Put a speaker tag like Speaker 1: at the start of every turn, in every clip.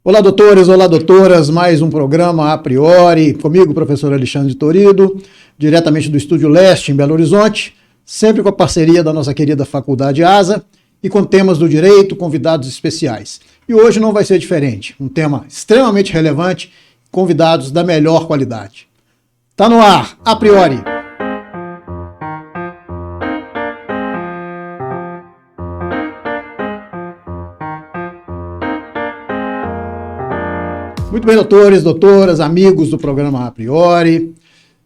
Speaker 1: Olá, doutores, olá, doutoras, mais um programa A Priori, comigo, professor Alexandre Torido, diretamente do Estúdio Leste, em Belo Horizonte, sempre com a parceria da nossa querida Faculdade ASA e com temas do direito, convidados especiais. E hoje não vai ser diferente, um tema extremamente relevante, convidados da melhor qualidade. Tá no ar, A Priori. Muito bem, doutores, doutoras, amigos do programa A Priori.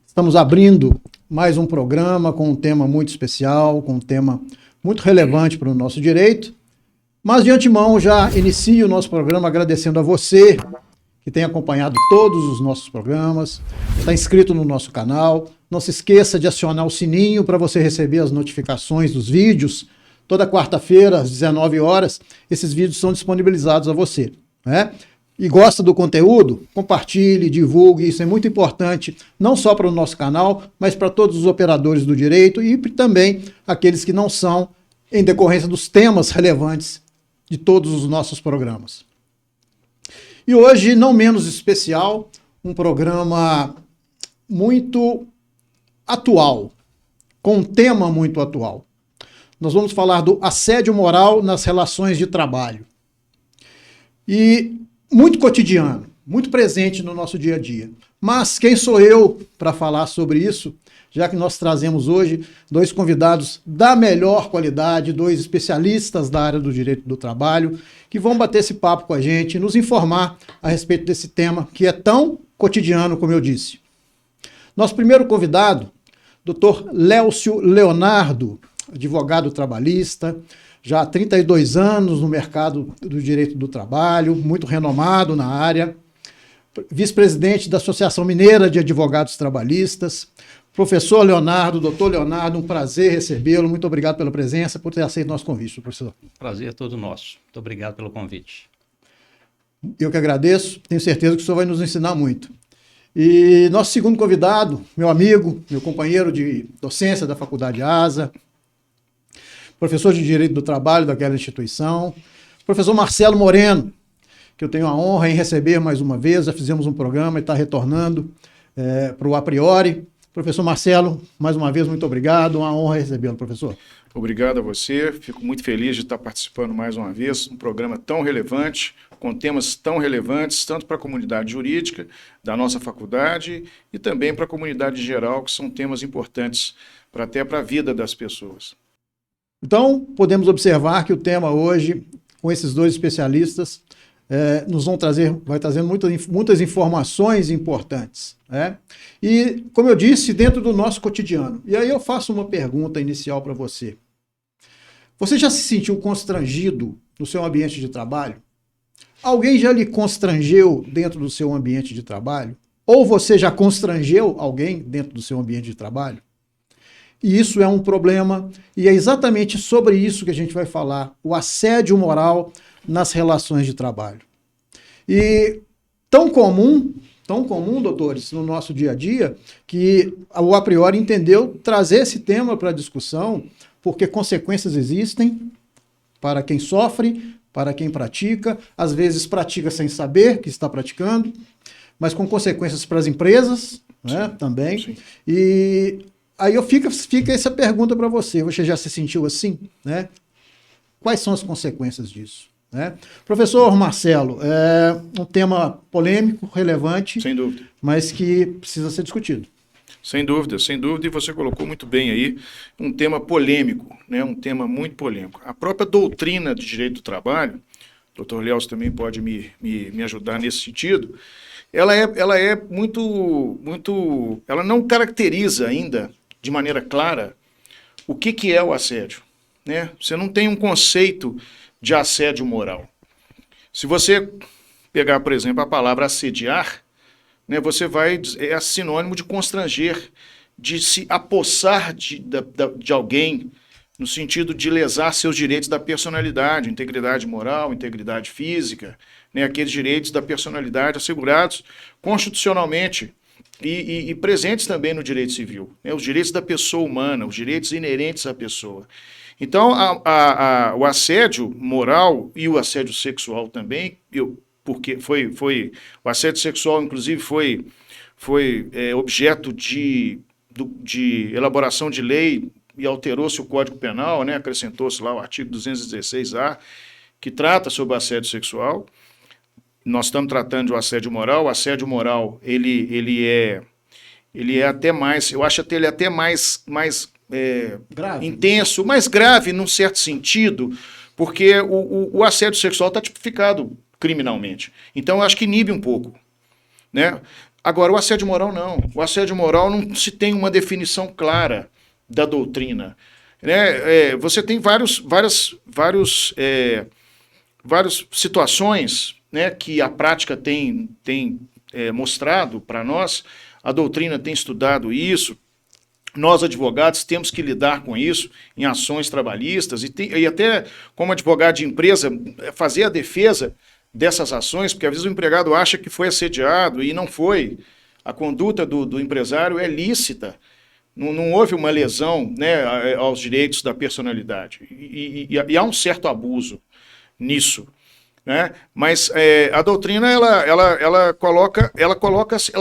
Speaker 1: Estamos abrindo mais um programa com um tema muito especial, com um tema muito relevante para o nosso direito. Mas, de antemão, já inicio o nosso programa agradecendo a você que tem acompanhado todos os nossos programas, está inscrito no nosso canal. Não se esqueça de acionar o sininho para você receber as notificações dos vídeos. Toda quarta-feira, às 19 horas, esses vídeos são disponibilizados a você, né? E gosta do conteúdo? Compartilhe, divulgue, isso é muito importante, não só para o nosso canal, mas para todos os operadores do direito e também aqueles que não são, em decorrência dos temas relevantes de todos os nossos programas. E hoje, não menos especial, um programa muito atual, com um tema muito atual. Nós vamos falar do assédio moral nas relações de trabalho. E muito cotidiano, muito presente no nosso dia a dia. Mas quem sou eu para falar sobre isso, já que nós trazemos hoje dois convidados da melhor qualidade, dois especialistas da área do direito do trabalho, que vão bater esse papo com a gente, nos informar a respeito desse tema que é tão cotidiano, como eu disse. Nosso primeiro convidado, Dr. Lélcio Leonardo, advogado trabalhista, já há 32 anos no mercado do direito do trabalho, muito renomado na área, vice-presidente da Associação Mineira de Advogados Trabalhistas. Professor Leonardo, doutor Leonardo, um prazer recebê-lo. Muito obrigado pela presença, por ter aceito nosso convite, professor.
Speaker 2: Prazer é todo nosso. Muito obrigado pelo convite.
Speaker 1: Eu que agradeço, tenho certeza que o senhor vai nos ensinar muito. E nosso segundo convidado, meu amigo, meu companheiro de docência da Faculdade ASA, professor de Direito do Trabalho daquela instituição, professor Marcelo Moreno, que eu tenho a honra em receber mais uma vez, já fizemos um programa e está retornando para o A Priori. Professor Marcelo, mais uma vez, muito obrigado, uma honra recebê-lo, professor.
Speaker 3: Obrigado a você, fico muito feliz de estar participando mais uma vez, um programa tão relevante, com temas tão relevantes, tanto para a comunidade jurídica da nossa faculdade e também para a comunidade geral, que são temas importantes até para a vida das pessoas.
Speaker 1: Então, podemos observar que o tema hoje, com esses dois especialistas, vai trazer muitas informações importantes, né? E, como eu disse, dentro do nosso cotidiano. E aí eu faço uma pergunta inicial para você. Você já se sentiu constrangido no seu ambiente de trabalho? Alguém já lhe constrangeu dentro do seu ambiente de trabalho? Ou você já constrangeu alguém dentro do seu ambiente de trabalho? E isso é um problema, e é exatamente sobre isso que a gente vai falar, o assédio moral nas relações de trabalho. E tão comum, doutores, no nosso dia a dia, que o A Priori entendeu trazer esse tema para a discussão, porque consequências existem para quem sofre, para quem pratica, às vezes pratica sem saber que está praticando, mas com consequências para as empresas, né, também.
Speaker 3: Sim.
Speaker 1: E aí fica essa pergunta para você. Você já se sentiu assim, né? Quais são as consequências disso, né? Professor Marcelo, é um tema polêmico, relevante,
Speaker 3: Sem dúvida.
Speaker 1: mas que precisa ser discutido.
Speaker 3: Sem dúvida, e você colocou muito bem aí um tema polêmico, né? Um tema muito polêmico. A própria doutrina de direito do trabalho, o Dr. Lélcio também pode me ajudar nesse sentido, ela é muito, ela não caracteriza ainda de maneira clara o que é o assédio, né? Você não tem um conceito de assédio moral. Se você pegar, por exemplo, a palavra assediar, né, é sinônimo de constranger, de se apossar de alguém, no sentido de lesar seus direitos da personalidade, integridade moral, integridade física, né, aqueles direitos da personalidade assegurados constitucionalmente e presentes também no direito civil, né, os direitos da pessoa humana, os direitos inerentes à pessoa. Então, o assédio moral e o assédio sexual também, porque o assédio sexual, inclusive, foi objeto de elaboração de lei e alterou-se o Código Penal, né? Acrescentou-se lá o artigo 216A, que trata sobre o assédio sexual. Nós estamos tratando de um assédio moral. O assédio moral, ele é até mais, eu acho ele até mais
Speaker 1: grave.
Speaker 3: Intenso, mais grave num certo sentido, porque o assédio sexual está tipificado criminalmente. Então, eu acho que inibe um pouco, né? Agora, o assédio moral não. O assédio moral não se tem uma definição clara da doutrina, né? Você tem várias situações, né, que a prática tem mostrado para nós. A doutrina tem estudado isso. Nós, advogados, temos que lidar com isso em ações trabalhistas e até, como advogado de empresa, fazer a defesa dessas ações, porque às vezes o empregado acha que foi assediado e não foi. A conduta do empresário é lícita, não houve uma lesão, né, aos direitos da personalidade. E há um certo abuso nisso, né? Mas a doutrina ela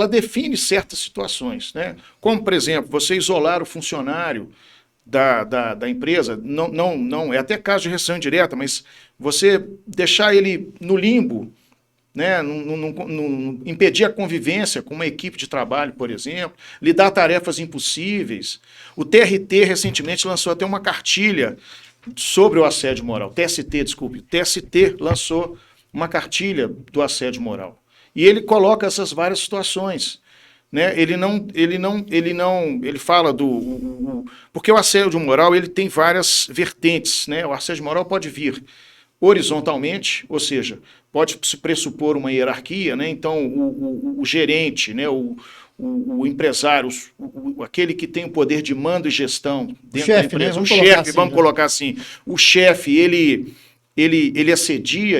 Speaker 3: define certas situações, né? Como, por exemplo, você isolar o funcionário da empresa, não é até caso de restrição direta, mas você deixar ele no limbo, né? Impedir a convivência com uma equipe de trabalho, por exemplo, lhe dar tarefas impossíveis. O TRT recentemente lançou até uma cartilha sobre o assédio moral. TST, desculpe. O TST lançou uma cartilha do assédio moral. E ele coloca essas várias situações, né? Ele fala porque o assédio moral, ele tem várias vertentes, né? O assédio moral pode vir horizontalmente, ou seja, pode se pressupor uma hierarquia, né? Então o gerente, né? O empresário, aquele que tem o poder de mando e gestão dentro da empresa, né? O chefe, vamos colocar assim, o chefe, ele assedia,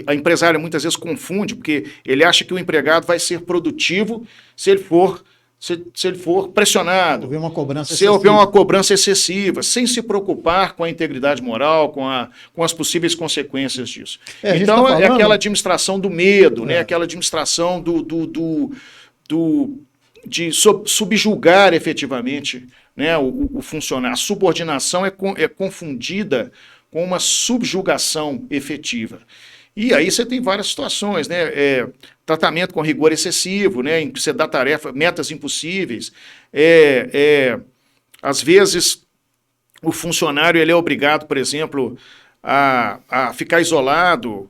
Speaker 3: a empresária muitas vezes confunde, porque ele acha que o empregado vai ser produtivo se ele for pressionado, se houver uma cobrança excessiva, sem se preocupar com a integridade moral, com as possíveis consequências disso. Então, é aquela administração do medo, né? Aquela administração de subjugar efetivamente, né, o funcionário. A subordinação é confundida com uma subjugação efetiva. E aí você tem várias situações, né? Tratamento com rigor excessivo, né? Em que você dá metas impossíveis. Às vezes, o funcionário ele é obrigado, por exemplo, a ficar isolado.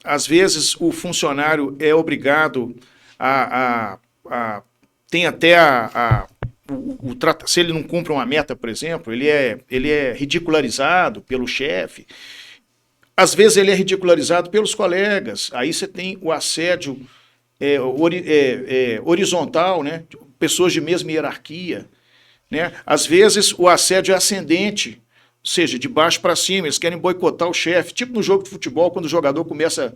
Speaker 3: Às vezes, o funcionário é obrigado tem até se ele não cumpre uma meta, por exemplo, ele é ridicularizado pelo chefe. Às vezes ele é ridicularizado pelos colegas. Aí você tem o assédio horizontal, né? Pessoas de mesma hierarquia, né? Às vezes o assédio é ascendente, ou seja, de baixo para cima. Eles querem boicotar o chefe, tipo no jogo de futebol, quando o jogador começa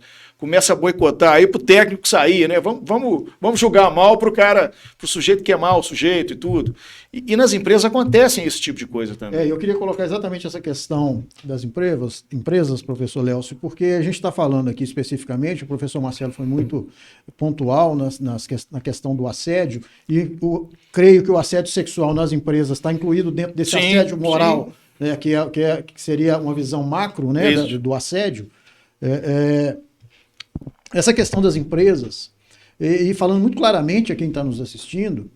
Speaker 3: a boicotar, aí para o técnico sair, né? Vamos julgar mal para o sujeito que é mal, o sujeito e tudo. E nas empresas acontecem esse tipo de coisa também.
Speaker 1: Eu queria colocar exatamente essa questão das empresas, professor Lélcio, porque a gente está falando aqui especificamente, o professor Marcelo foi muito pontual na questão do assédio, e creio que o assédio sexual nas empresas está incluído dentro desse assédio moral, né, que seria uma visão macro, né, do assédio. Essa questão das empresas, e falando muito claramente a quem está nos assistindo,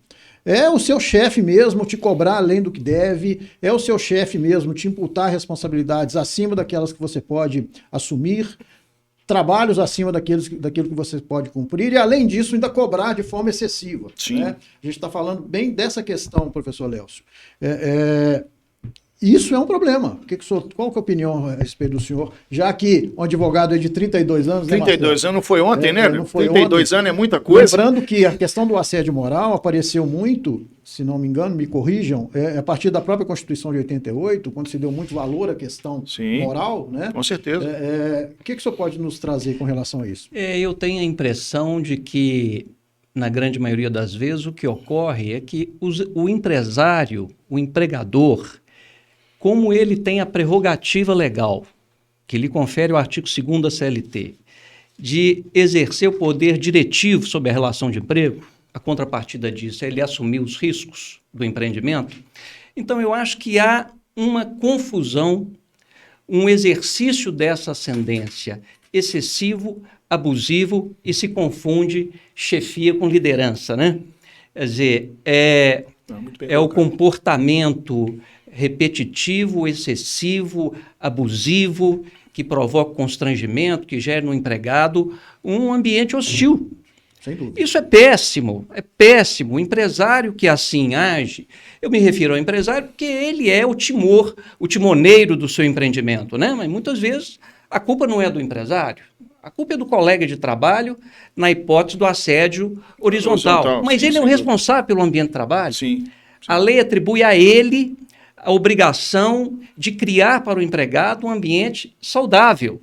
Speaker 1: é o seu chefe mesmo te cobrar além do que deve, é o seu chefe mesmo te imputar responsabilidades acima daquelas que você pode assumir, trabalhos acima daquilo que você pode cumprir, e além disso ainda cobrar de forma excessiva. Né? A gente está falando bem dessa questão, professor Lélcio. Isso é um problema. Qual que é a opinião a respeito do senhor? Já que um advogado é de 32 anos...
Speaker 3: 32 anos não foi ontem, né? Não foi 32 anos é muita coisa.
Speaker 1: Lembrando que a questão do assédio moral apareceu muito, se não me engano, me corrijam, a partir da própria Constituição de 88, quando se deu muito valor à questão moral, né?
Speaker 3: Com certeza.
Speaker 1: O que o senhor pode nos trazer com relação a isso?
Speaker 2: Eu tenho a impressão de que, na grande maioria das vezes, o que ocorre é que o empresário, o empregador, como ele tem a prerrogativa legal que lhe confere o artigo 2º da CLT, de exercer o poder diretivo sobre a relação de emprego, a contrapartida disso é ele assumir os riscos do empreendimento. Então, eu acho que há uma confusão, um exercício dessa ascendência excessivo, abusivo, e se confunde chefia com liderança, né? Quer dizer, é o comportamento repetitivo, excessivo, abusivo, que provoca constrangimento, que gera no empregado um ambiente hostil.
Speaker 1: Sem dúvida.
Speaker 2: Isso é péssimo, é péssimo. O empresário que assim age, eu me refiro ao empresário porque ele é o timor, o timoneiro do seu empreendimento, né? Mas muitas vezes a culpa não é do empresário, a culpa é do colega de trabalho na hipótese do assédio horizontal. Mas ele é o responsável pelo ambiente de trabalho.
Speaker 3: Sim.
Speaker 2: A lei atribui a ele a obrigação de criar para o empregado um ambiente saudável.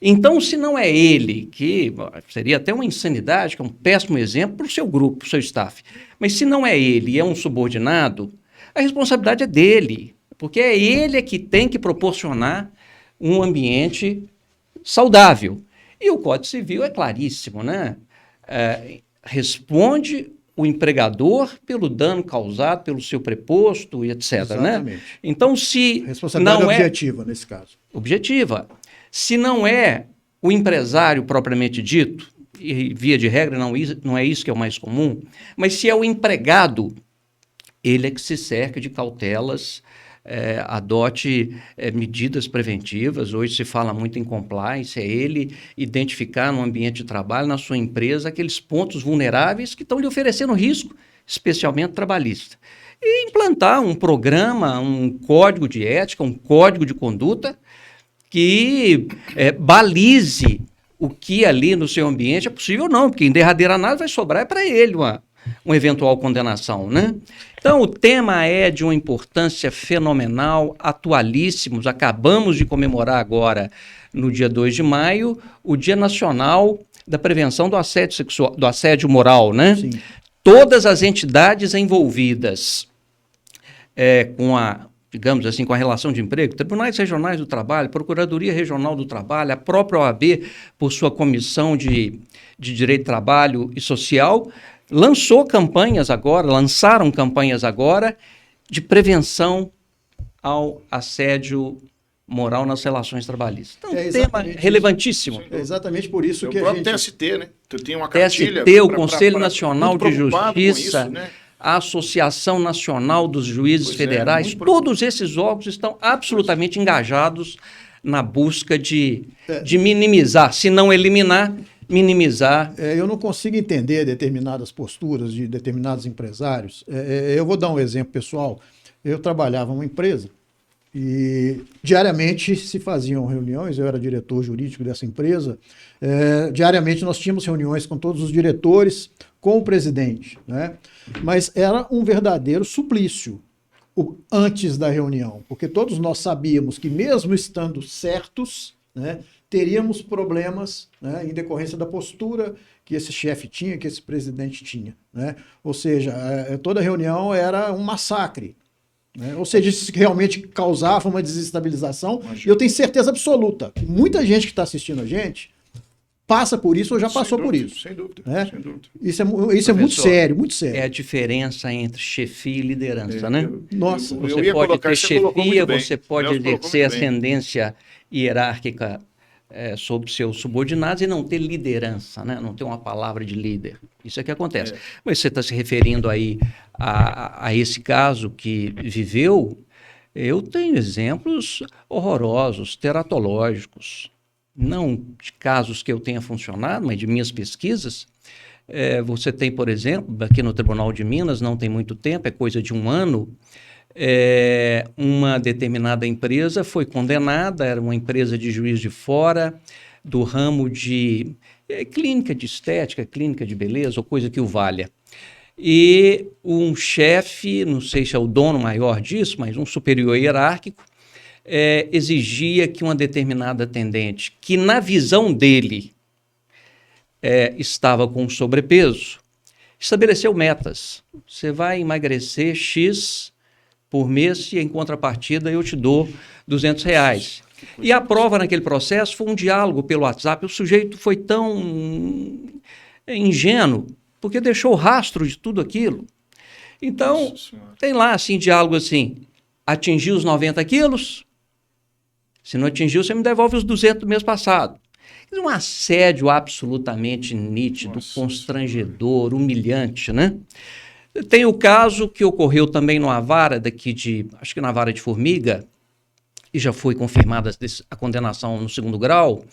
Speaker 2: Então, se não é ele, que seria até uma insanidade, que é um péssimo exemplo para o seu grupo, para o seu staff, mas se não é ele e é um subordinado, a responsabilidade é dele, porque é ele que tem que proporcionar um ambiente saudável. E o Código Civil é claríssimo, né? Responde o empregador pelo dano causado pelo seu preposto e etc.
Speaker 1: Exatamente.
Speaker 2: Né? Então, se
Speaker 1: responsabilidade
Speaker 2: não
Speaker 1: objetiva nesse caso.
Speaker 2: Objetiva. Se não é o empresário propriamente dito, e via de regra não é isso que é o mais comum, mas se é o empregado, ele é que se cerca de cautelas, adote medidas preventivas. Hoje se fala muito em compliance, é ele identificar no ambiente de trabalho, na sua empresa, aqueles pontos vulneráveis que estão lhe oferecendo risco, especialmente trabalhista. E implantar um programa, um código de ética, um código de conduta que balize o que ali no seu ambiente é possível ou não, porque em derradeira análise vai sobrar para ele uma eventual condenação, né? Então, o tema é de uma importância fenomenal, atualíssimos. Acabamos de comemorar agora, no dia 2 de maio, o Dia Nacional da Prevenção do Assédio Sexual, do Assédio Moral, né?
Speaker 1: Sim.
Speaker 2: Todas as entidades envolvidas com a, digamos assim, com a relação de emprego, tribunais regionais do trabalho, Procuradoria Regional do Trabalho, a própria OAB, por sua comissão de Direito, Trabalho e Social, lançaram campanhas agora de prevenção ao assédio moral nas relações trabalhistas. Então, um tema relevantíssimo.
Speaker 1: É exatamente por isso que
Speaker 3: o
Speaker 1: a gente...
Speaker 3: TST, né? Tem uma cartilha...
Speaker 2: TST, o Conselho Nacional de Justiça,
Speaker 3: isso, né?
Speaker 2: a Associação Nacional dos Juízes Federais, todos esses órgãos estão absolutamente engajados na busca de minimizar, se não eliminar, minimizar.
Speaker 1: Eu não consigo entender determinadas posturas de determinados empresários. Eu vou dar um exemplo pessoal. Eu trabalhava numa empresa e diariamente se faziam reuniões, eu era diretor jurídico dessa empresa, diariamente nós tínhamos reuniões com todos os diretores, com o presidente, né? Mas era um verdadeiro suplício antes da reunião, porque todos nós sabíamos que mesmo estando certos, né, teríamos problemas, né, em decorrência da postura que esse chefe tinha, que esse presidente tinha, né? Ou seja, toda reunião era um massacre, né? Ou seja, isso realmente causava uma desestabilização. E eu tenho certeza absoluta que muita gente que está assistindo a gente passa por isso ou já passou por isso.
Speaker 3: Sem dúvida,
Speaker 1: né?
Speaker 3: sem dúvida.
Speaker 1: Isso é muito sério, muito sério.
Speaker 2: É a diferença entre chefia e liderança, né?
Speaker 1: Nossa,
Speaker 2: você pode ter chefia, você pode exercer ascendência hierárquica sobre seus subordinados e não ter liderança, né? Não ter uma palavra de líder. Isso é que acontece. Mas você está se referindo aí a esse caso que viveu. Eu tenho exemplos horrorosos, teratológicos, não de casos que eu tenha funcionado, mas de minhas pesquisas. Você tem, por exemplo, aqui no Tribunal de Minas, não tem muito tempo, é coisa de um ano, uma determinada empresa foi condenada, era uma empresa de Juiz de Fora, do ramo de clínica de estética, clínica de beleza, ou coisa que o valha. E um chefe, não sei se é o dono maior disso, mas um superior hierárquico, exigia que uma determinada atendente, que na visão dele estava com sobrepeso, estabeleceu metas. Você vai emagrecer X por mês e em contrapartida eu te dou R$200. E a prova naquele processo foi um diálogo pelo WhatsApp. O sujeito foi tão ingênuo, porque deixou o rastro de tudo aquilo. Então, tem lá, assim, diálogo assim, atingiu os 90 quilos? Se não atingiu, você me devolve os 200 do mês passado. Um assédio absolutamente nítido, constrangedor, humilhante, né? Tem o caso que ocorreu também numa vara daqui acho que na vara de Formiga, e já foi confirmada a condenação no 2º grau,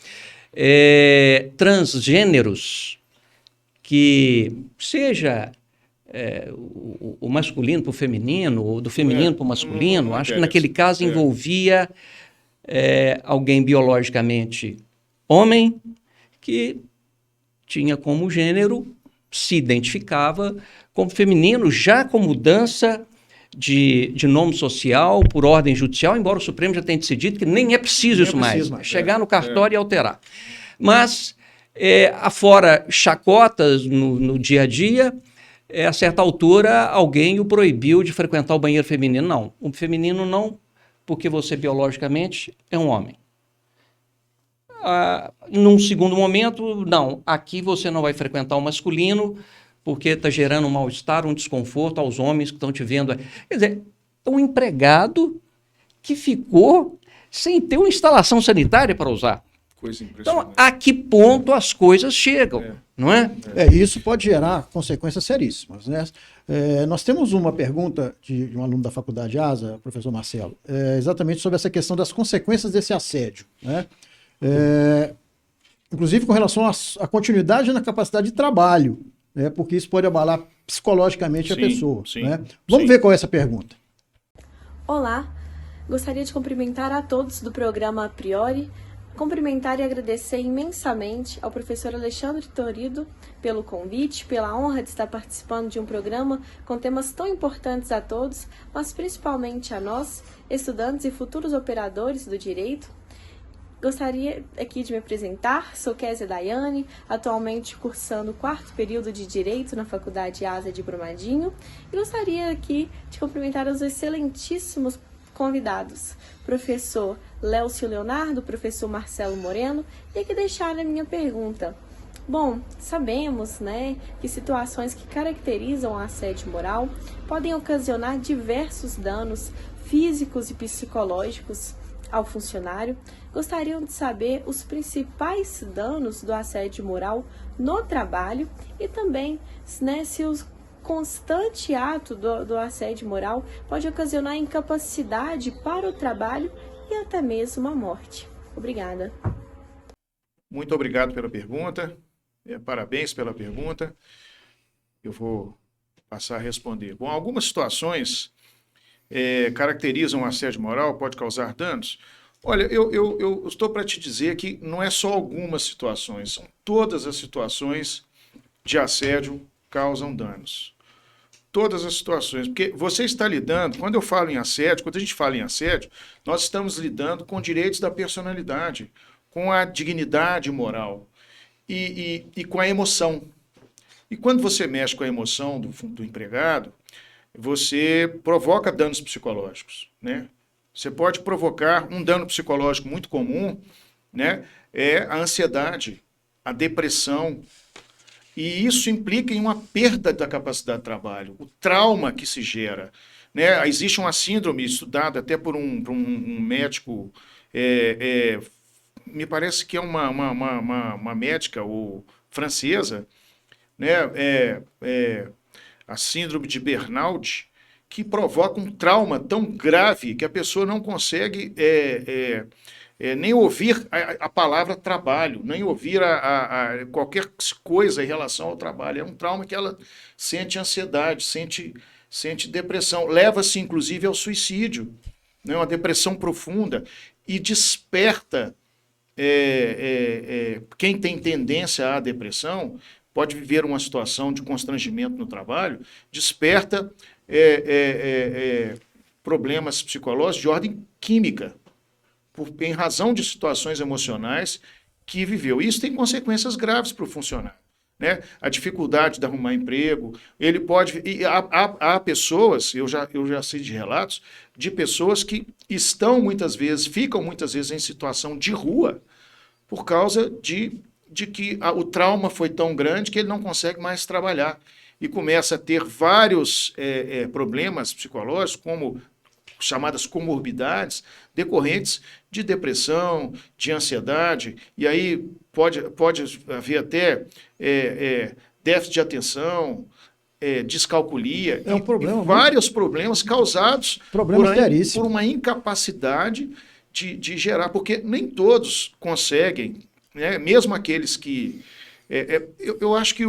Speaker 2: transgêneros, que seja o masculino para o feminino, ou do feminino para o masculino, acho que naquele caso envolvia alguém biologicamente homem, que tinha como gênero, se identificava como feminino, já com mudança de nome social por ordem judicial, embora o Supremo já tenha decidido que nem é preciso isso mais. Chegar no cartório e alterar. Mas, afora chacotas no dia a dia, a certa altura alguém o proibiu de frequentar o banheiro feminino. Não, o feminino não, porque você biologicamente é um homem. Num segundo momento, não, aqui você não vai frequentar o masculino, porque está gerando um mal-estar, um desconforto aos homens que estão te vendo. Quer dizer, um empregado que ficou sem ter uma instalação sanitária para usar.
Speaker 3: Coisa impressionante.
Speaker 2: Então, a que ponto as coisas chegam, não é?
Speaker 1: Isso pode gerar consequências seríssimas, né? Nós temos uma pergunta de um aluno da Faculdade ASA, professor Marcelo, exatamente sobre essa questão das consequências desse assédio, né? Inclusive com relação à continuidade na capacidade de trabalho, né? Porque isso pode abalar psicologicamente a pessoa. Né? Vamos ver qual é essa pergunta.
Speaker 4: Olá, gostaria de cumprimentar a todos do programa A Priori, cumprimentar e agradecer imensamente ao professor Alexandre Torido pelo convite, pela honra de estar participando de um programa com temas tão importantes a todos, mas principalmente a nós, estudantes e futuros operadores do direito. Gostaria aqui de me apresentar, sou Kézia Daiane, atualmente cursando o 4º período de Direito na Faculdade ASA de Brumadinho, e gostaria aqui de cumprimentar os excelentíssimos convidados, professor Léucio Leonardo, professor Marcelo Moreno, e aqui deixar a minha pergunta. Bom, sabemos, né, que situações que caracterizam o assédio moral podem ocasionar diversos danos físicos e psicológicos ao funcionário. Gostariam de saber os principais danos do assédio moral no trabalho e também, né, se o constante ato do assédio moral pode ocasionar incapacidade para o trabalho e até mesmo a morte. Obrigada.
Speaker 3: Muito obrigado pela pergunta. Parabéns pela pergunta. Eu vou passar a responder. Bom, algumas situações caracterizam o assédio moral, pode causar danos. Olha, eu estou para te dizer que não é só algumas situações, são todas as situações de assédio causam danos. Todas as situações, porque você está lidando, quando eu falo em assédio, quando a gente fala em assédio, nós estamos lidando com direitos da personalidade, com a dignidade moral e com a emoção. E quando você mexe com a emoção do empregado, você provoca danos psicológicos, né? Você pode provocar um dano psicológico muito comum, né? É a ansiedade, a depressão, e isso implica em uma perda da capacidade de trabalho, o trauma que se gera, né? Existe uma síndrome estudada até por um médico, me parece que é uma médica francesa, né? A síndrome de Burnout, que provoca um trauma tão grave que a pessoa não consegue nem ouvir a palavra trabalho, nem ouvir qualquer coisa em relação ao trabalho. É um trauma que ela sente ansiedade, sente depressão. Leva-se, inclusive, ao suicídio, né? Uma depressão profunda, e desperta quem tem tendência à depressão, pode viver uma situação de constrangimento no trabalho, desperta problemas psicológicos de ordem química, em razão de situações emocionais que viveu. Isso tem consequências graves para o funcionário. né? A dificuldade de arrumar emprego, ele pode... E há pessoas, eu já sei de relatos, de pessoas que ficam muitas vezes em situação de rua por causa de que o trauma foi tão grande que ele não consegue mais trabalhar. E começa a ter vários problemas psicológicos, como chamadas comorbidades, decorrentes de depressão, de ansiedade, e aí pode haver até déficit de atenção, descalculia,
Speaker 1: É um problema,
Speaker 3: e vários problemas causados por uma incapacidade de gerar, porque nem todos conseguem, né? Mesmo aqueles que... eu acho que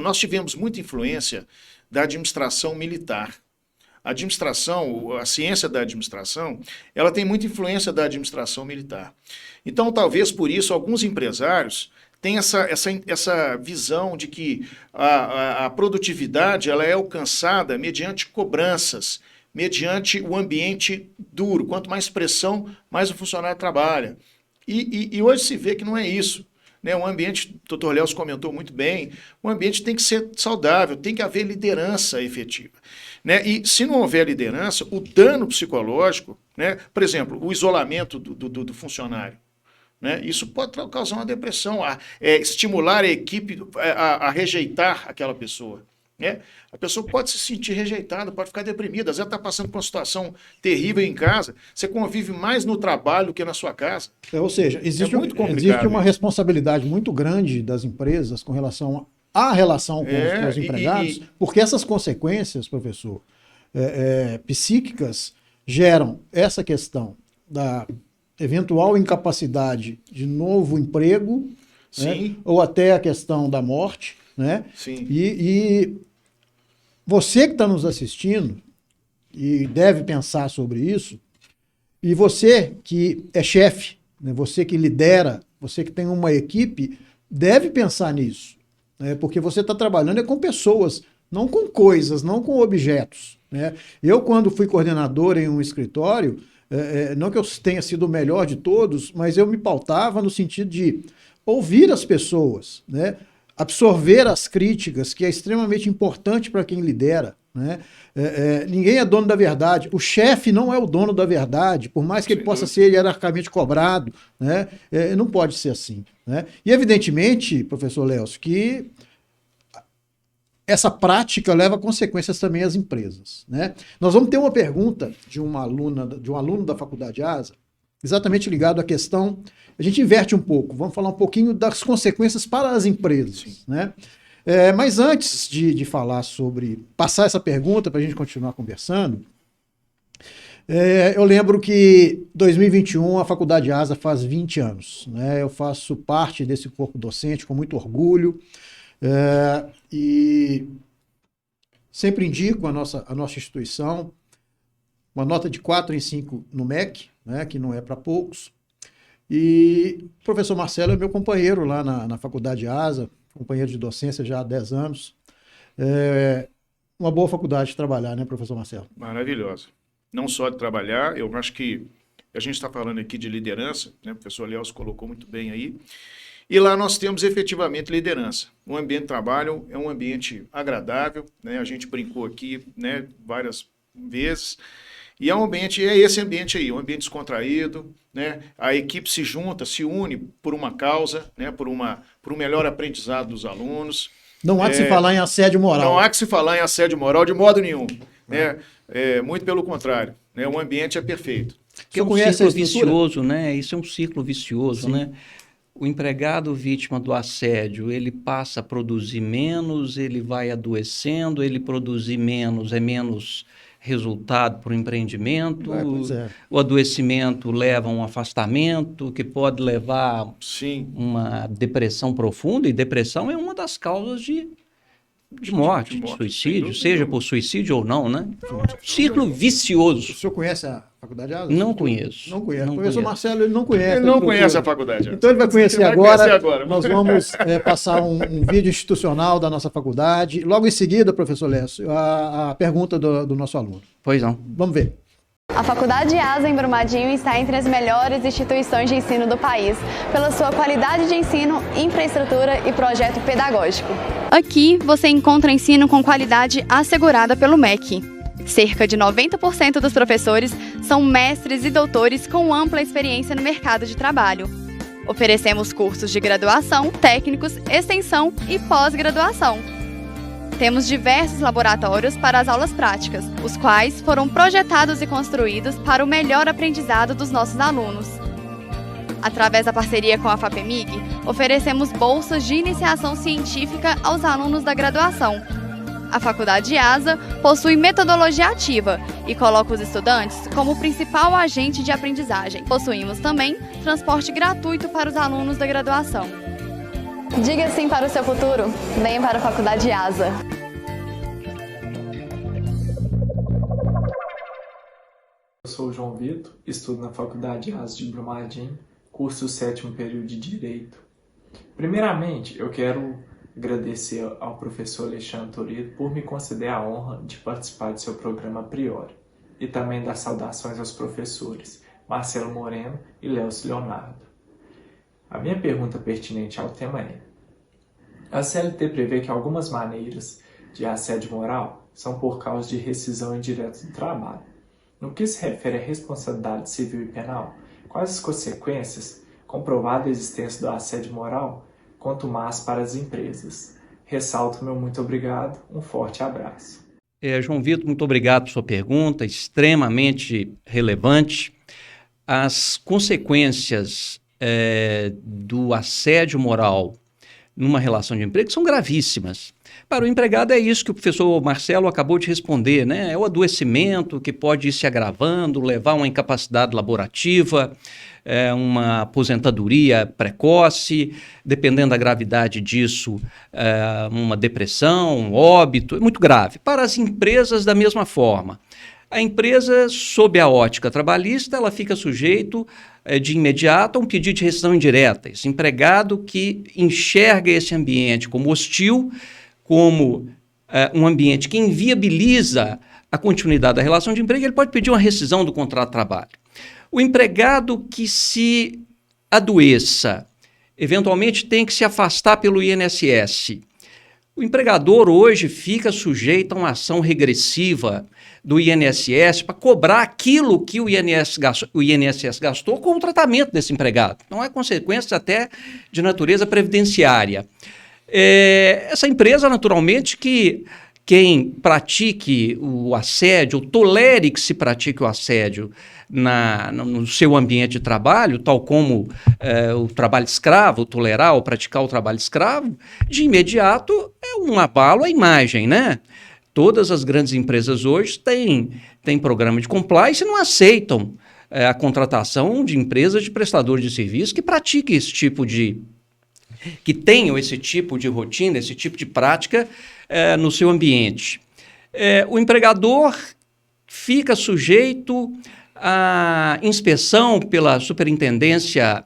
Speaker 3: nós tivemos muita influência da administração militar. A administração, a ciência da administração, ela tem muita influência da administração militar. Então, talvez por isso, alguns empresários têm essa visão de que a produtividade ela é alcançada mediante cobranças, mediante o ambiente duro. Quanto mais pressão, mais o funcionário trabalha. E hoje se vê que não é isso. Né? O ambiente, o Dr. Léo comentou muito bem, o ambiente tem que ser saudável, tem que haver liderança efetiva. Né? E se não houver liderança, o dano psicológico, né? Por exemplo, o isolamento do funcionário, né? Isso pode causar uma depressão, estimular a equipe a rejeitar aquela pessoa. Né? A pessoa pode se sentir rejeitada, pode ficar deprimida, às vezes está passando por uma situação terrível em casa, você convive mais no trabalho do que na sua casa.
Speaker 1: Ou seja, existe uma responsabilidade muito grande das empresas com relação à relação com os empregados, porque essas consequências, professor, psíquicas geram essa questão da eventual incapacidade de novo emprego, né? Ou até a questão da morte, né?
Speaker 3: Sim.
Speaker 1: E você que está nos assistindo e deve pensar sobre isso, e você que é chefe, né? Você que lidera, você que tem uma equipe, deve pensar nisso, né? Porque você está trabalhando com pessoas, não com coisas, não com objetos, né? Eu, quando fui coordenador em um escritório, não que eu tenha sido o melhor de todos, mas eu me pautava no sentido de ouvir as pessoas, né? Absorver as críticas, que é extremamente importante para quem lidera. Né? Ninguém é dono da verdade. O chefe não é o dono da verdade, por mais que ele possa ser hierarquicamente cobrado. Né? Não pode ser assim. Né? E, evidentemente, professor Léo, que essa prática leva a consequências também às empresas. Né? Nós vamos ter uma pergunta de um aluno da Faculdade ASA, exatamente ligado à questão. A gente inverte um pouco, vamos falar um pouquinho das consequências para as empresas. Né? Mas antes de falar passar essa pergunta para a gente continuar conversando, eu lembro que em 2021 a Faculdade ASA faz 20 anos. Né? Eu faço parte desse corpo docente com muito orgulho e sempre indico a nossa instituição, uma nota de 4 em 5 no MEC, né, que não é para poucos. E o professor Marcelo é meu companheiro lá na Faculdade ASA, companheiro de docência já há 10 anos. Uma boa faculdade de trabalhar, né, professor Marcelo?
Speaker 3: Maravilhosa. Não só de trabalhar, eu acho que a gente está falando aqui de liderança, né, o professor Léo colocou muito bem aí, e lá nós temos efetivamente liderança. O ambiente de trabalho é um ambiente agradável, né, a gente brincou aqui, né, várias vezes, e é esse ambiente aí, um ambiente descontraído, né? A equipe se junta, se une por uma causa, né? por um melhor aprendizado dos alunos.
Speaker 1: Não há que se falar em assédio moral.
Speaker 3: Não há que se falar em assédio moral de modo nenhum. Né? Muito pelo contrário, né? O ambiente é perfeito.
Speaker 2: Que é um ciclo vicioso, né? Isso é um ciclo vicioso, né? O empregado vítima do assédio, ele passa a produzir menos, ele vai adoecendo, ele produzir menos é menos resultado para o empreendimento, o adoecimento leva a um afastamento, que pode levar uma depressão profunda, e depressão é uma das causas de morte, de suicídio, seja por suicídio ou não, né? Ciclo vicioso.
Speaker 1: O senhor conhece a Faculdade ASA?
Speaker 2: Não conheço.
Speaker 1: Não conhece. O professor Marcelo, ele não conhece.
Speaker 3: Ele não conhece a Faculdade ASA.
Speaker 1: Então ele vai conhecer agora. Nós vamos passar um vídeo institucional da nossa faculdade. Logo em seguida, professor Lécio, a pergunta do nosso aluno.
Speaker 2: Pois não.
Speaker 1: Vamos ver.
Speaker 5: A Faculdade ASA em Brumadinho está entre as melhores instituições de ensino do país, pela sua qualidade de ensino, infraestrutura e projeto pedagógico. Aqui você encontra ensino com qualidade assegurada pelo MEC. Cerca de 90% dos professores são mestres e doutores com ampla experiência no mercado de trabalho. Oferecemos cursos de graduação, técnicos, extensão e pós-graduação. Temos diversos laboratórios para as aulas práticas, os quais foram projetados e construídos para o melhor aprendizado dos nossos alunos. Através da parceria com a FAPEMIG, oferecemos bolsas de iniciação científica aos alunos da graduação. A Faculdade ASA possui metodologia ativa e coloca os estudantes como principal agente de aprendizagem. Possuímos também transporte gratuito para os alunos da graduação. Diga sim para o seu futuro, venha para a Faculdade ASA.
Speaker 6: Eu sou o João Vitor, estudo na Faculdade ASA de Brumadinho, curso 7º período de Direito. Primeiramente, eu quero agradecer ao professor Alexandre Torido por me conceder a honra de participar do seu programa a priori e também dar saudações aos professores Marcelo Moreno e Léo Leonardo. A minha pergunta pertinente ao tema é: a CLT prevê que algumas maneiras de assédio moral são por causa de rescisão indireta do trabalho. No que se refere à responsabilidade civil e penal, quais as consequências comprovada a existência do assédio moral, quanto mais para as empresas? Ressalto meu muito obrigado, um forte abraço.
Speaker 2: João Vitor, muito obrigado por sua pergunta, extremamente relevante. As consequências do assédio moral numa relação de emprego são gravíssimas. Para o empregado é isso que o professor Marcelo acabou de responder, né? É o adoecimento que pode ir se agravando, levar a uma incapacidade laborativa, uma aposentadoria precoce, dependendo da gravidade disso, uma depressão, um óbito, é muito grave. Para as empresas, da mesma forma. A empresa, sob a ótica trabalhista, ela fica sujeito de imediato a um pedido de rescisão indireta. Esse empregado que enxerga esse ambiente como hostil, como um ambiente que inviabiliza a continuidade da relação de emprego, ele pode pedir uma rescisão do contrato de trabalho. O empregado que se adoeça, eventualmente tem que se afastar pelo INSS. O empregador hoje fica sujeito a uma ação regressiva do INSS para cobrar aquilo que o INSS gastou com o tratamento desse empregado. Não é consequência até de natureza previdenciária. Essa empresa, naturalmente, que quem pratique o assédio, ou tolere que se pratique o assédio no seu ambiente de trabalho, tal como o trabalho escravo, tolerar ou praticar o trabalho escravo, de imediato é um abalo à imagem, né? Todas as grandes empresas hoje têm programa de compliance e não aceitam a contratação de empresas de prestadores de serviço que pratiquem esse tipo de... que tenham esse tipo de rotina, esse tipo de prática no seu ambiente. O empregador fica sujeito à inspeção pela superintendência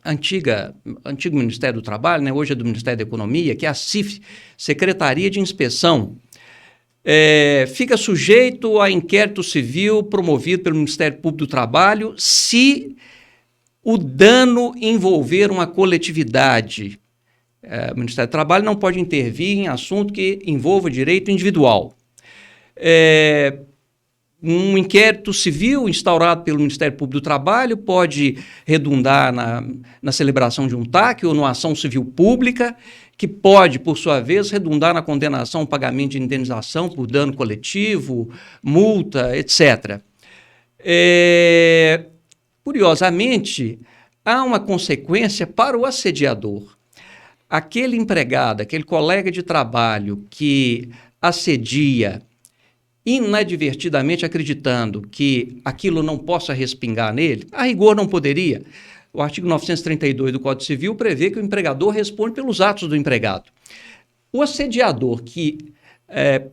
Speaker 2: antigo Ministério do Trabalho, né? Hoje é do Ministério da Economia, que é a CIF, Secretaria de Inspeção. Fica sujeito a inquérito civil promovido pelo Ministério Público do Trabalho se o dano envolver uma coletividade. O Ministério do Trabalho não pode intervir em assunto que envolva direito individual. Um inquérito civil instaurado pelo Ministério Público do Trabalho pode redundar na celebração de um TAC ou numa ação civil pública, que pode, por sua vez, redundar na condenação ao pagamento de indenização por dano coletivo, multa, etc. Curiosamente, há uma consequência para o assediador. Aquele empregado, aquele colega de trabalho que assedia inadvertidamente acreditando que aquilo não possa respingar nele, a rigor não poderia. O artigo 932 do Código Civil prevê que o empregador responde pelos atos do empregado. O assediador que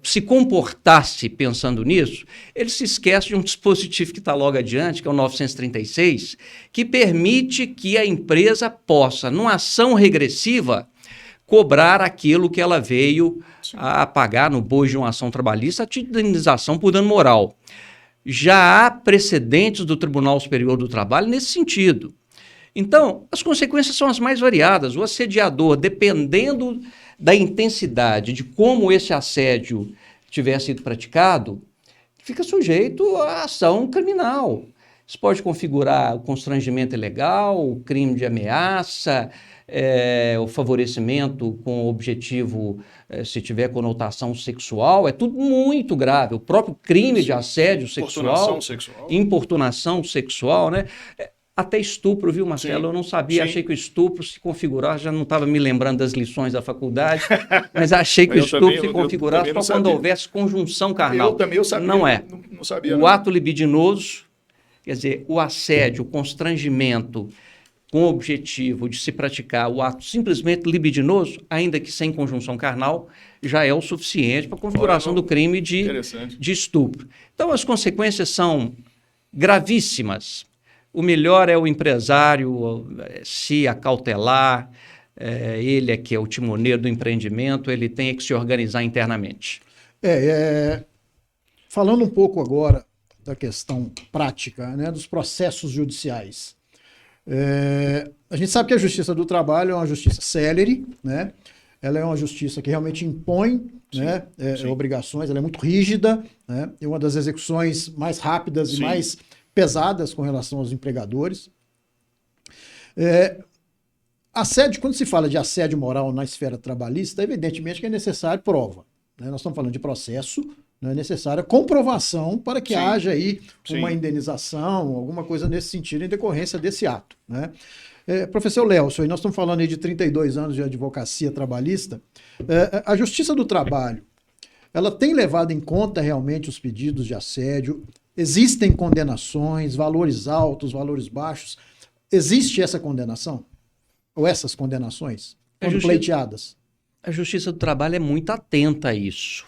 Speaker 2: se comportasse pensando nisso, ele se esquece de um dispositivo que está logo adiante, que é o 936, que permite que a empresa possa, numa ação regressiva, cobrar aquilo que ela veio a pagar no bojo de uma ação trabalhista, a indenização por dano moral. Já há precedentes do Tribunal Superior do Trabalho nesse sentido. Então, as consequências são as mais variadas. O assediador, dependendo da intensidade, de como esse assédio tiver sido praticado, fica sujeito à ação criminal. Isso pode configurar o constrangimento ilegal, o crime de ameaça, o favorecimento com o objetivo, se tiver conotação sexual, é tudo muito grave. O próprio crime de assédio sexual, importunação sexual, né? Até estupro, viu, Marcelo?
Speaker 3: Sim,
Speaker 2: eu não sabia,
Speaker 3: sim.
Speaker 2: Achei que o estupro se configurasse, já não estava me lembrando das lições da faculdade, mas achei que o estupro se configurasse só quando houvesse conjunção carnal.
Speaker 3: Eu também sabia.
Speaker 2: Não é.
Speaker 3: Não sabia,
Speaker 2: o
Speaker 3: não.
Speaker 2: ato libidinoso, quer dizer, o assédio, o constrangimento com o objetivo de se praticar o ato simplesmente libidinoso, ainda que sem conjunção carnal, já é o suficiente para a configuração do crime de estupro. Então, as consequências são gravíssimas. O melhor é o empresário se acautelar, ele é que é o timoneiro do empreendimento, ele tem que se organizar internamente.
Speaker 1: Falando um pouco agora da questão prática, né, dos processos judiciais. A gente sabe que a Justiça do Trabalho é uma justiça célere, né? Ela é uma justiça que realmente impõe, sim, né, obrigações, ela é muito rígida, né? É uma das execuções mais rápidas, sim, e mais pesadas com relação aos empregadores. Assédio, quando se fala de assédio moral na esfera trabalhista, evidentemente que é necessário prova, né? Nós estamos falando de processo, não é necessária comprovação para que, sim, haja aí uma, sim, indenização, alguma coisa nesse sentido em decorrência desse ato, né? Professor Lélcio, nós estamos falando aí de 32 anos de advocacia trabalhista. A Justiça do Trabalho, ela tem levado em conta realmente os pedidos de assédio? Existem condenações, valores altos, valores baixos? Existe essa condenação? Ou essas condenações? Quando pleiteadas?
Speaker 2: A Justiça do Trabalho é muito atenta a isso.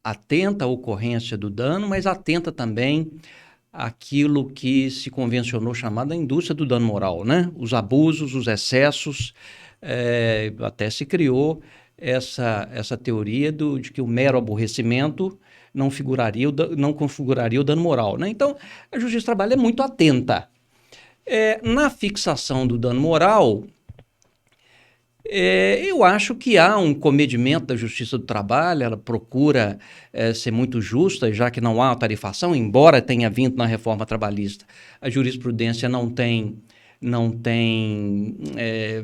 Speaker 2: Atenta à ocorrência do dano, mas atenta também àquilo que se convencionou chamada indústria do dano moral, né? Os abusos, os excessos, até se criou essa teoria de que o mero aborrecimento não configuraria o dano moral, né? Então, a Justiça do Trabalho é muito atenta. Na fixação do dano moral, eu acho que há um comedimento da Justiça do Trabalho, ela procura ser muito justa, já que não há tarifação, embora tenha vindo na reforma trabalhista. A jurisprudência não tem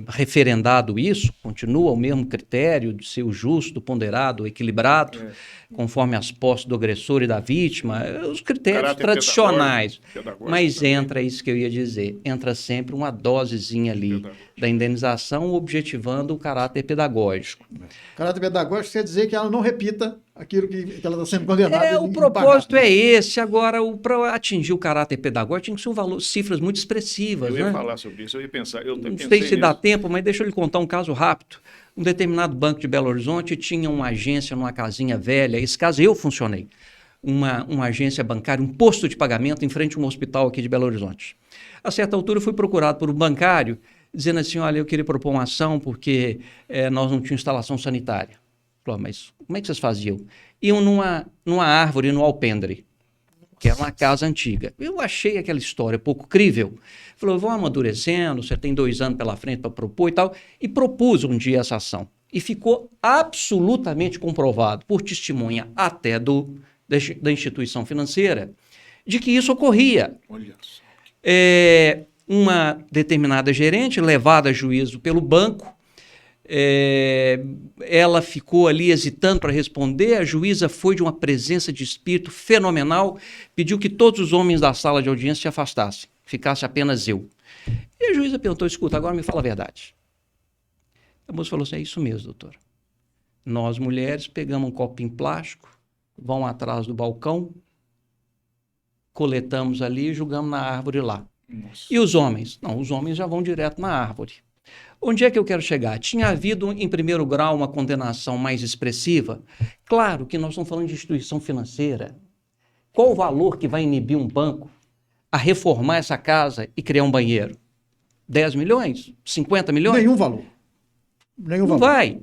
Speaker 2: referendado isso, continua o mesmo critério de ser o justo, ponderado, equilibrado, conforme as posses do agressor e da vítima, os critérios tradicionais. Mas entra isso que eu ia dizer, entra sempre uma dosezinha ali da indenização, objetivando o caráter pedagógico.
Speaker 1: Caráter pedagógico quer dizer que ela não repita aquilo que ela está sendo condenada.
Speaker 2: O propósito é esse. Agora, para atingir o caráter pedagógico, tinha que ser cifras muito expressivas.
Speaker 3: Eu ia falar sobre isso, eu ia pensar.
Speaker 2: Não sei se dá tempo, mas deixa eu lhe contar um caso rápido. Um determinado banco de Belo Horizonte tinha uma agência numa casinha velha. Esse caso eu funcionei. Uma agência bancária, um posto de pagamento em frente a um hospital aqui de Belo Horizonte. A certa altura, eu fui procurado por um bancário, dizendo assim, olha, eu queria propor uma ação porque nós não tínhamos instalação sanitária. Falei, mas como é que vocês faziam? Iam numa árvore, no alpendre, que era uma casa antiga. Eu achei aquela história pouco crível. Falei, vão amadurecendo, você tem 2 anos pela frente para propor e tal. E propus um dia essa ação. E ficou absolutamente comprovado, por testemunha até da instituição financeira, de que isso ocorria.
Speaker 3: Olha só.
Speaker 2: Uma determinada gerente, levada a juízo pelo banco, ela ficou ali hesitando para responder, a juíza foi de uma presença de espírito fenomenal, pediu que todos os homens da sala de audiência se afastassem, ficasse apenas eu. E a juíza perguntou, escuta, agora me fala a verdade. A moça falou assim, é isso mesmo, doutor. Nós, mulheres, pegamos um copinho plástico, vamos atrás do balcão, coletamos ali e jogamos na árvore lá. Nossa. E os homens? Não, os homens já vão direto na árvore. Onde é que eu quero chegar? Tinha havido, em primeiro grau, uma condenação mais expressiva? Claro que nós estamos falando de instituição financeira. Qual o valor que vai inibir um banco a reformar essa casa e criar um banheiro? 10 milhões? 50 milhões?
Speaker 1: Nenhum valor.
Speaker 2: Não vai.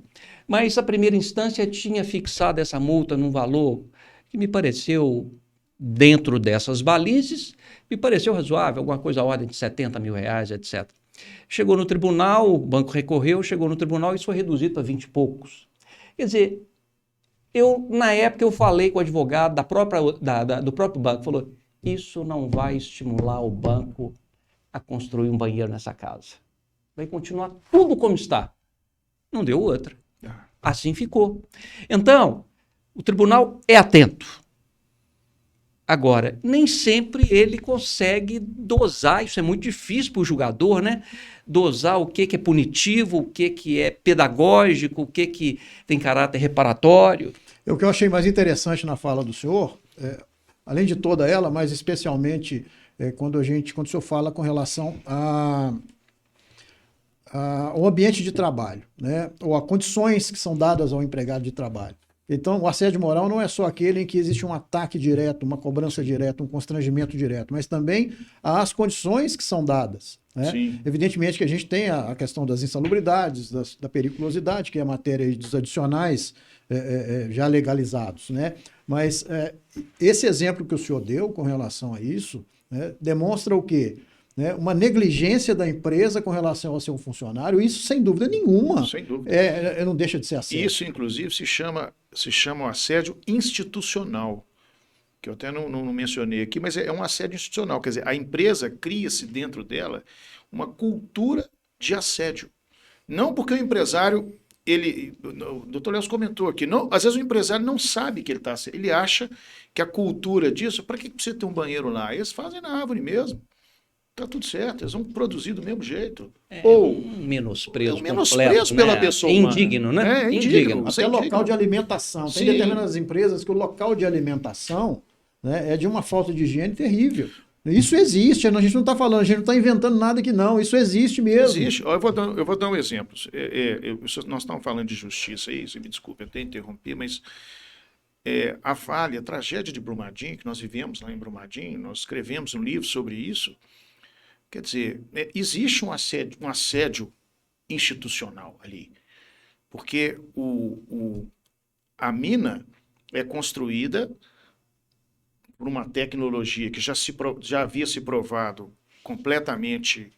Speaker 2: Mas a primeira instância tinha fixado essa multa num valor que me pareceu, dentro dessas balizes, me pareceu razoável, alguma coisa à ordem de R$70 mil, etc. Chegou no tribunal, o banco recorreu, chegou no tribunal e isso foi reduzido para 20 e poucos. Quer dizer, na época eu falei com o advogado do próprio banco, falou, isso não vai estimular o banco a construir um banheiro nessa casa. Vai continuar tudo como está. Não deu outra. Assim ficou. Então, o tribunal é atento. Agora, nem sempre ele consegue dosar, isso é muito difícil para o julgador, né? Dosar o que é punitivo, o que é pedagógico, o que tem caráter reparatório.
Speaker 1: O que eu achei mais interessante na fala do senhor, além de toda ela, mas especialmente quando o senhor fala com relação ao ambiente de trabalho, né? Ou a condições que são dadas ao empregado de trabalho. Então, o assédio moral não é só aquele em que existe um ataque direto, uma cobrança direta, um constrangimento direto, mas também as condições que são dadas. Né? Evidentemente que a gente tem a questão das insalubridades, da periculosidade, que é a matéria dos adicionais já legalizados. Né? Mas esse exemplo que o senhor deu com relação a isso, né, demonstra o quê? Né, uma negligência da empresa com relação ao seu funcionário, isso sem dúvida nenhuma.
Speaker 3: Sem dúvida.
Speaker 1: Não deixa de ser assédio.
Speaker 3: Isso, inclusive, se chama um assédio institucional, que eu até não mencionei aqui, mas é um assédio institucional. Quer dizer, a empresa cria-se dentro dela uma cultura de assédio. Não porque o empresário, o doutor Léo comentou aqui, não, às vezes o empresário não sabe que ele está assédio, ele acha que a cultura disso, para que precisa ter um banheiro lá? Eles fazem na árvore mesmo. Tá tudo certo, eles vão produzir do mesmo jeito.
Speaker 2: Ou um menosprezo
Speaker 3: completo, pela
Speaker 2: né?
Speaker 3: pessoa humana.
Speaker 2: Indigno, né?
Speaker 3: É indigno.
Speaker 1: Até local de alimentação. Tem determinadas empresas que o local de alimentação, né, é de uma falta de higiene terrível. Isso existe, a gente não está falando, a gente não está inventando nada aqui não, isso existe mesmo.
Speaker 3: Existe. Eu vou dar um exemplo. Nós estamos falando de justiça aí, você me desculpe até interromper, mas a tragédia de Brumadinho, que nós vivemos lá em Brumadinho, nós escrevemos um livro sobre isso. Quer dizer, existe um assédio institucional ali, porque a mina é construída por uma tecnologia que já havia se provado completamente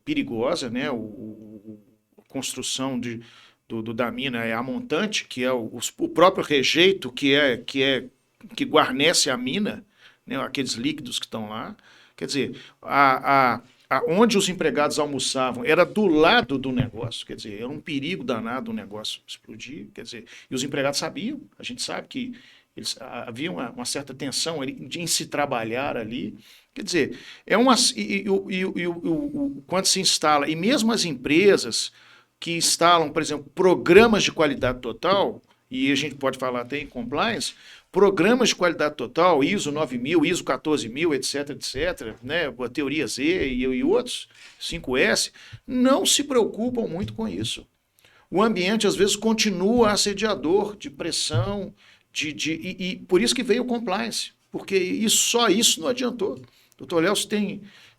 Speaker 3: perigosa, né? A construção da mina é a montante, que é o próprio rejeito que guarnece a mina, né? Aqueles líquidos que estão lá. Quer dizer, onde os empregados almoçavam era do lado do negócio, quer dizer, era um perigo danado o negócio explodir, quer dizer, e os empregados sabiam, a gente sabe que havia uma certa tensão em se trabalhar ali, quer dizer, quando se instala, e mesmo as empresas que instalam, por exemplo, programas de qualidade total, e a gente pode falar até em compliance, programas de qualidade total, ISO 9000, ISO 14000, etc, né, a teoria Z e outros, 5S, não se preocupam muito com isso. O ambiente, às vezes, continua assediador, de pressão, e por isso que veio o compliance, porque só isso não adiantou. Doutor Léo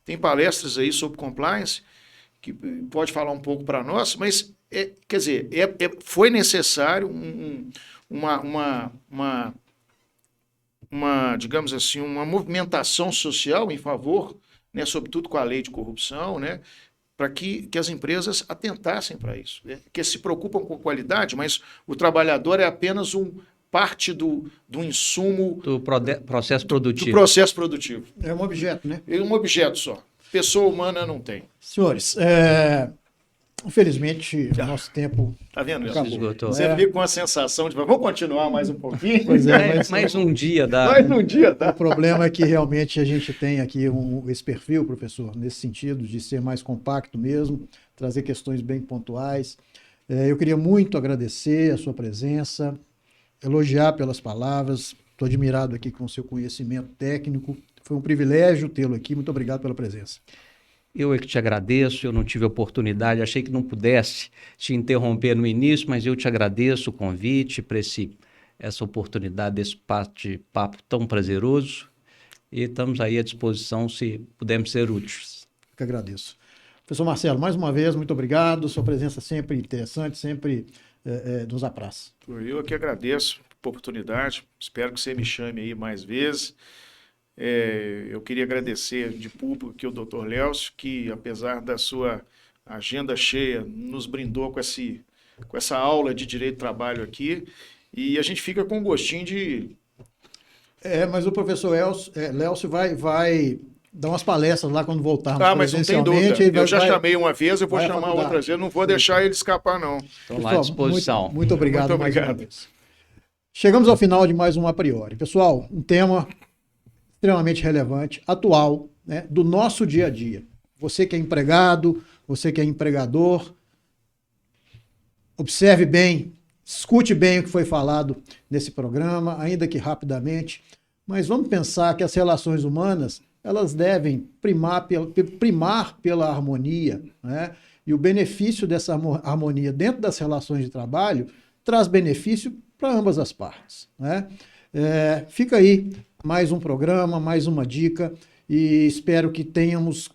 Speaker 3: tem palestras aí sobre compliance, que pode falar um pouco para nós, mas, quer dizer, foi necessário digamos assim, uma movimentação social em favor, né, sobretudo com a lei de corrupção, né, para que as empresas atentassem para isso, né, que se preocupam com qualidade, mas o trabalhador é apenas parte do insumo...
Speaker 2: Do processo produtivo.
Speaker 3: Do processo produtivo.
Speaker 1: É um objeto, né?
Speaker 3: É um objeto só. Pessoa humana não tem.
Speaker 1: Senhores, infelizmente, o nosso tempo
Speaker 3: tá vendo?
Speaker 2: Esgotou.
Speaker 3: Você fica com a sensação de vamos continuar mais um pouquinho?
Speaker 1: Pois é,
Speaker 2: mais um dia dá.
Speaker 3: Mais um dia dá.
Speaker 1: O problema é que realmente a gente tem aqui esse perfil, professor, nesse sentido de ser mais compacto mesmo, trazer questões bem pontuais. Eu queria muito agradecer a sua presença, elogiar pelas palavras, estou admirado aqui com o seu conhecimento técnico. Foi um privilégio tê-lo aqui, muito obrigado pela presença.
Speaker 2: Eu é que te agradeço, eu não tive oportunidade, achei que não pudesse te interromper no início, mas eu te agradeço o convite para essa oportunidade, desse bate-papo tão prazeroso, e estamos aí à disposição se pudermos ser úteis.
Speaker 1: Eu que agradeço. Professor Marcelo, mais uma vez, muito obrigado, sua presença sempre interessante, sempre nos apraz.
Speaker 3: Eu que agradeço. oportunidade. Espero que você me chame aí mais vezes. Eu queria agradecer de público aqui o Dr. Lélcio, que apesar da sua agenda cheia, nos brindou com essa aula de Direito do Trabalho aqui. E a gente fica com um gostinho de...
Speaker 1: Mas o professor Lélcio vai dar umas palestras lá quando voltarmos
Speaker 3: mas não tem dúvida. Eu já chamei uma vez, eu vou chamar outras vezes, não vou deixar ele escapar, não.
Speaker 2: Estou lá à disposição.
Speaker 1: Muito obrigado mais uma vez. Chegamos ao final de mais um A Priori. Pessoal, um tema extremamente relevante, atual, né, do nosso dia a dia. Você que é empregado, você que é empregador, observe bem, escute bem o que foi falado nesse programa, ainda que rapidamente, mas vamos pensar que as relações humanas, elas devem primar pela harmonia, né? E o benefício dessa harmonia dentro das relações de trabalho traz benefício para ambas as partes, né? Fica aí mais um programa, mais uma dica, e espero que tenhamos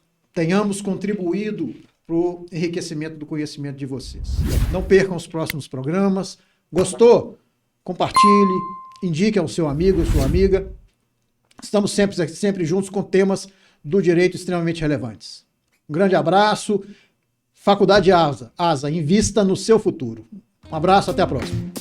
Speaker 1: contribuído para o enriquecimento do conhecimento de vocês. Não percam os próximos programas. Gostou? Compartilhe, indique ao seu amigo, sua amiga. Estamos sempre juntos com temas do direito extremamente relevantes. Um grande abraço. Faculdade ASA, invista no seu futuro. Um abraço, até a próxima.